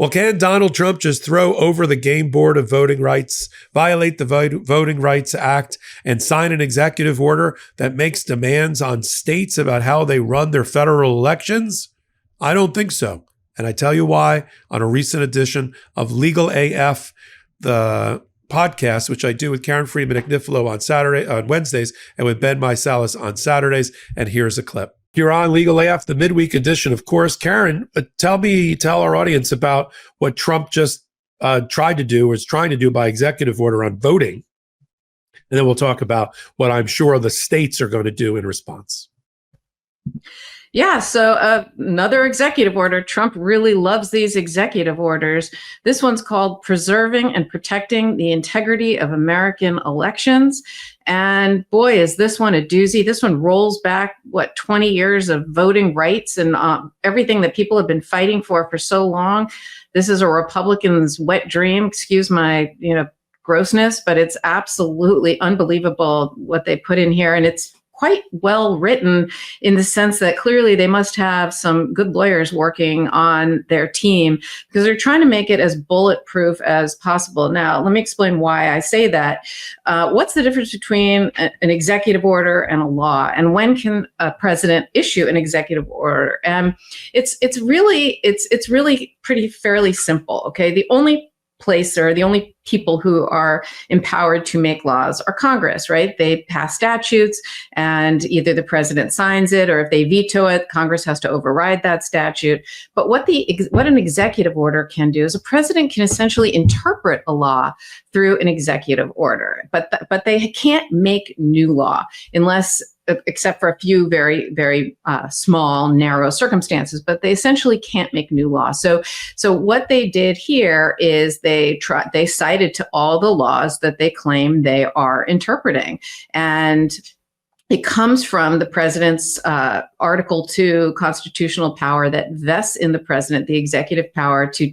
Well, can Donald Trump just throw over the game board of voting rights, violate the Voting Rights Act, and sign an executive order that makes demands on states about how they run their federal elections? I don't think so. And I tell you why on a recent edition of Legal AF, the podcast, which I do with Karen Friedman, Agnifilo on Wednesdays, and with Ben Meiselas on Saturdays. And here's a clip. You're on Legal AF, the midweek edition, of course. Karen, tell our audience about what Trump just tried to do or is trying to do by executive order on voting. And then we'll talk about what I'm sure the states are going to do in response. Yeah, so another executive order. Trump really loves these executive orders. This one's called Preserving and Protecting the Integrity of American Elections. And boy, is this one a doozy. This one rolls back, 20 years of voting rights and everything that people have been fighting for so long. This is a Republican's wet dream, excuse my, grossness, but it's absolutely unbelievable what they put in here. And it's quite well written in the sense that clearly they must have some good lawyers working on their team because they're trying to make it as bulletproof as possible. Now, let me explain why I say that. What's the difference between an executive order and a law? And when can a president issue an executive order? And it's really pretty fairly simple. Okay, the only place or the only people who are empowered to make laws are Congress, right? They pass statutes and either the president signs it or if they veto it, Congress has to override that statute. But what an executive order can do is a president can essentially interpret a law through an executive order, but they can't make new law except for a few very, very small, narrow circumstances, but they essentially can't make new law. So what they did here is they cited to all the laws that they claim they are interpreting. And it comes from the president's Article 2 constitutional power that vests in the president the executive power to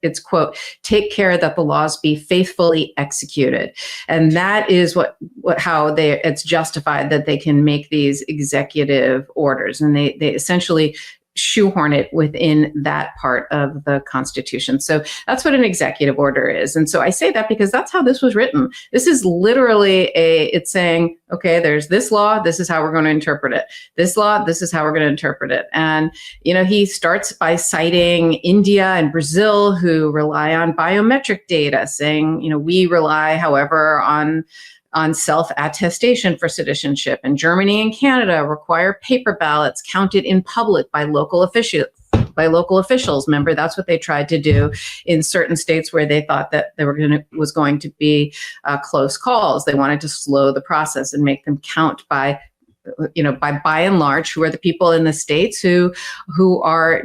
it's quote, take care that the laws be faithfully executed. And that is how it's justified that they can make these executive orders. And they essentially shoehorn it within that part of the Constitution. So that's what an executive order is. And so I say that because that's how this was written. This is literally it's saying, okay, there's this law, this is how we're going to interpret it. This law, this is how we're going to interpret it. And, he starts by citing India and Brazil who rely on biometric data, saying, we rely, however, on self-attestation for citizenship. And Germany and Canada require paper ballots counted in public by local officials. Remember, that's what they tried to do in certain states where they thought that there was going to be close calls. They wanted to slow the process and make them count by and large, who are the people in the states who are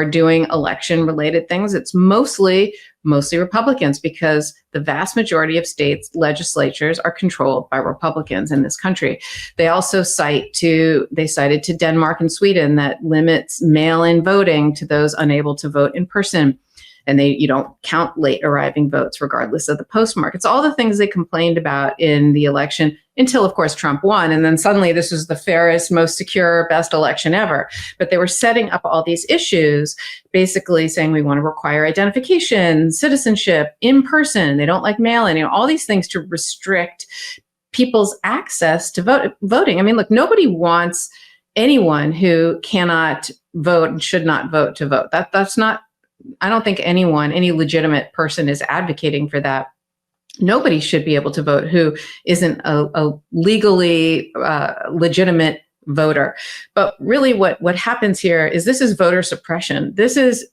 doing election-related things. It's mostly Republicans because the vast majority of states' legislatures are controlled by Republicans in this country. They also cited to Denmark and Sweden that limits mail-in voting to those unable to vote in person. And you don't count late arriving votes regardless of the postmark. It's all the things they complained about in the election until, of course, Trump won. And then suddenly this was the fairest, most secure, best election ever. But they were setting up all these issues, basically saying we want to require identification, citizenship, in person. They don't like mail-in, all these things to restrict people's access to voting. I mean, look, nobody wants anyone who cannot vote and should not vote to vote. That's not. I don't think any legitimate person is advocating for that. Nobody should be able to vote who isn't a legally legitimate voter. But really what happens here is this is voter suppression. This is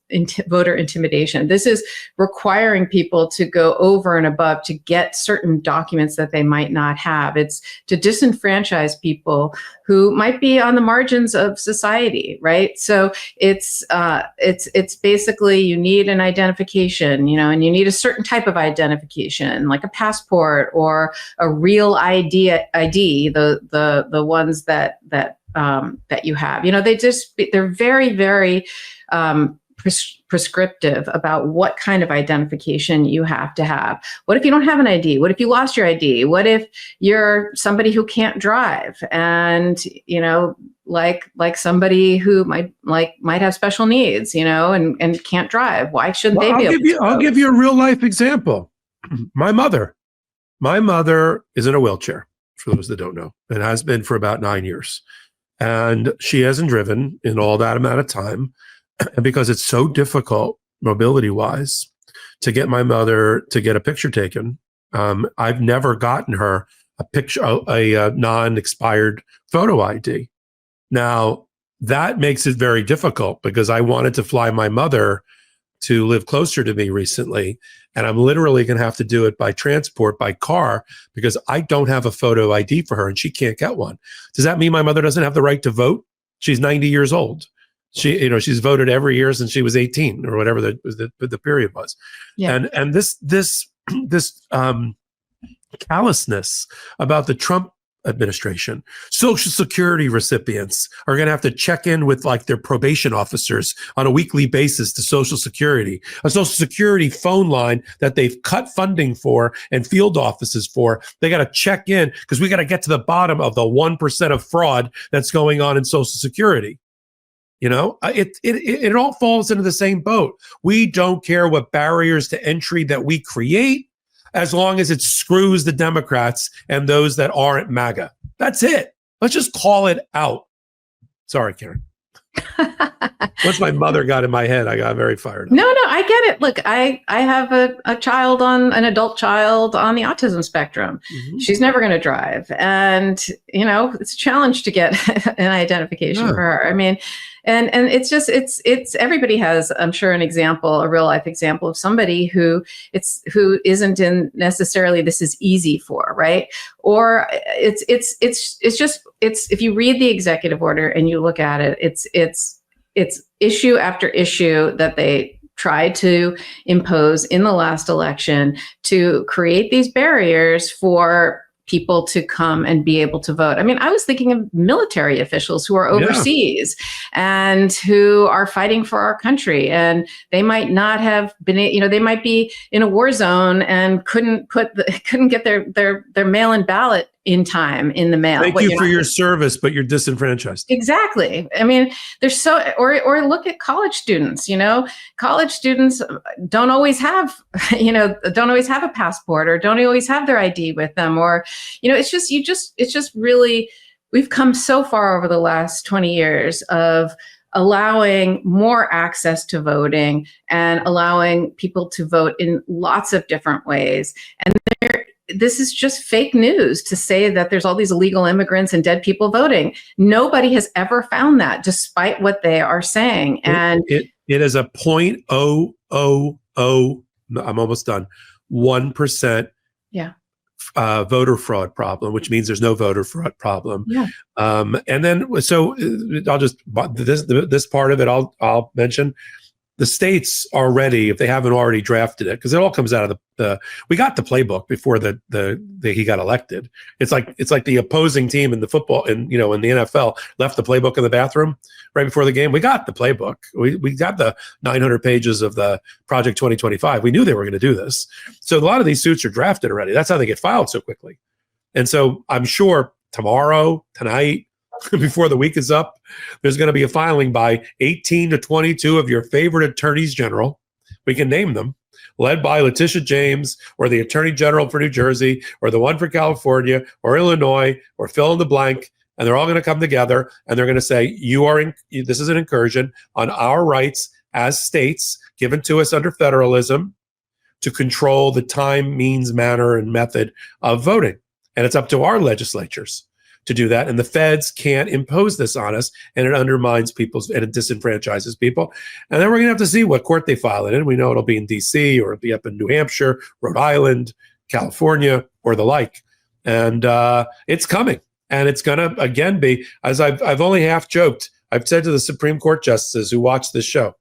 voter intimidation. This is requiring people to go over and above to get certain documents that they might not have. It's to disenfranchise people who might be on the margins of society, right? So it's basically you need an identification, and you need a certain type of identification, like a passport or a real ID, the ones that you have. They're very, very prescriptive about what kind of identification you have to have. What if you don't have an ID? What if you lost your ID? What if you're somebody who can't drive and, like somebody who might have special needs, and can't drive. Why shouldn't they be able to vote? I'll give you a real life example. My mother is in a wheelchair, for those that don't know, and has been for about 9 years. And she hasn't driven in all that amount of time. And because it's so difficult mobility wise to get my mother to get a picture taken, I've never gotten her a picture, a non-expired photo ID. Now, that makes it very difficult because I wanted to fly my mother to live closer to me recently, and I'm literally going to have to do it by transport, by car, because I don't have a photo ID for her and she can't get one. Does that mean my mother doesn't have the right to vote? She's 90 years old. She's voted every year since she was 18 or whatever the period was. Yeah. And this callousness about the Trump administration. Social Security recipients are going to have to check in with like their probation officers on a weekly basis to Social Security, a Social Security phone line that they've cut funding for and field offices for. They got to check in because we got to get to the bottom of the 1% of fraud that's going on in Social Security. It all falls into the same boat. We don't care what barriers to entry that we create, as long as it screws the Democrats and those that aren't MAGA. That's it. Let's just call it out. Sorry, Karen. Once my mother got in my head, I got very fired up. No, I get it. Look, I have an adult child on the autism spectrum. Mm-hmm. She's never going to drive. And, it's a challenge to get an identification for her. I mean, and it's everybody has, I'm sure, an example, a real life example of somebody who isn't in necessarily this is easy for, right? Or it's if you read the executive order and you look at it, it's issue after issue that they tried to impose in the last election to create these barriers for people to come and be able to vote. I mean, I was thinking of military officials who are overseas and who are fighting for our country, and they might not have been, they might be in a war zone and couldn't get their mail-in ballot in time in the mail. Thank you for your service, but you're disenfranchised. Exactly. I mean, there's or look at college students, college students don't always have a passport or don't always have their ID with them, or, it's just really, we've come so far over the last 20 years of allowing more access to voting and allowing people to vote in lots of different ways. And this is just fake news to say that there's all these illegal immigrants and dead people voting. Nobody has ever found that, despite what they are saying. And it is a 0.000, I'm almost done, 1% voter fraud problem, which means there's no voter fraud problem. Yeah. And then, so I'll just, this part of it, I'll mention. The states are ready, if they haven't already drafted it, because it all comes out of we got the playbook before he got elected. It's like the opposing team in the football in the NFL left the playbook in the bathroom right before the game. We got the playbook. We got the 900 pages of the Project 2025. We knew they were going to do this. So a lot of these suits are drafted already. That's how they get filed so quickly. And so I'm sure tomorrow, tonight, before the week is up, there's going to be a filing by 18 to 22 of your favorite attorneys general. We can name them, led by Letitia James or the Attorney General for New Jersey or the one for California or Illinois or fill in the blank. And they're all going to come together and they're going to say, this is an incursion on our rights as states given to us under federalism to control the time, means, manner, and method of voting. And it's up to our legislatures to do that. And the feds can't impose this on us, and it undermines and it disenfranchises people. And then we're going to have to see what court they file it in. We know it'll be in DC or it'll be up in New Hampshire, Rhode Island, California, or the like. And it's coming. And it's going to, again, be, as I've only half joked, I've said to the Supreme Court justices who watch this show,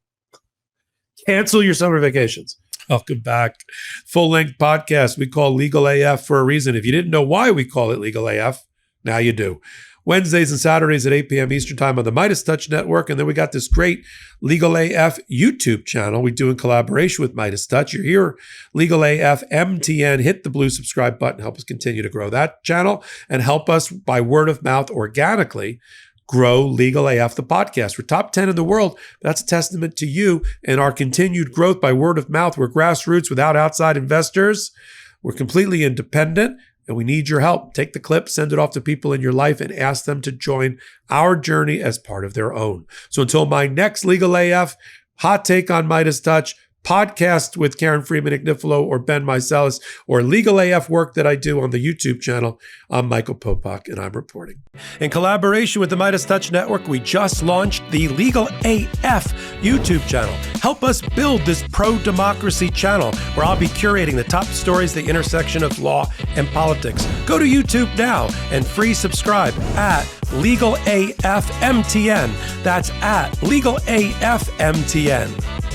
cancel your summer vacations. Welcome back. Full-length podcast we call Legal AF for a reason. If you didn't know why we call it Legal AF, now you do. Wednesdays and Saturdays at 8 p.m. Eastern Time on the Midas Touch Network. And then we got this great Legal AF YouTube channel we do in collaboration with Midas Touch. You're here, Legal AF MTN. Hit the blue subscribe button. Help us continue to grow that channel and help us by word of mouth organically grow Legal AF, the podcast. We're top 10 in the world. That's a testament to you and our continued growth by word of mouth. We're grassroots without outside investors. We're completely independent, and we need your help. Take the clip, send it off to people in your life, and ask them to join our journey as part of their own. So until my next Legal AF hot take on Midas Touch, podcast with Karen Friedman, Agnifilo, or Ben Meiselas, or Legal AF work that I do on the YouTube channel, I'm Michael Popok, and I'm reporting. In collaboration with the Midas Touch Network, we just launched the Legal AF YouTube channel. Help us build this pro-democracy channel where I'll be curating the top stories at the intersection of law and politics. Go to YouTube now and free subscribe at Legal AF MTN. That's at Legal AF MTN.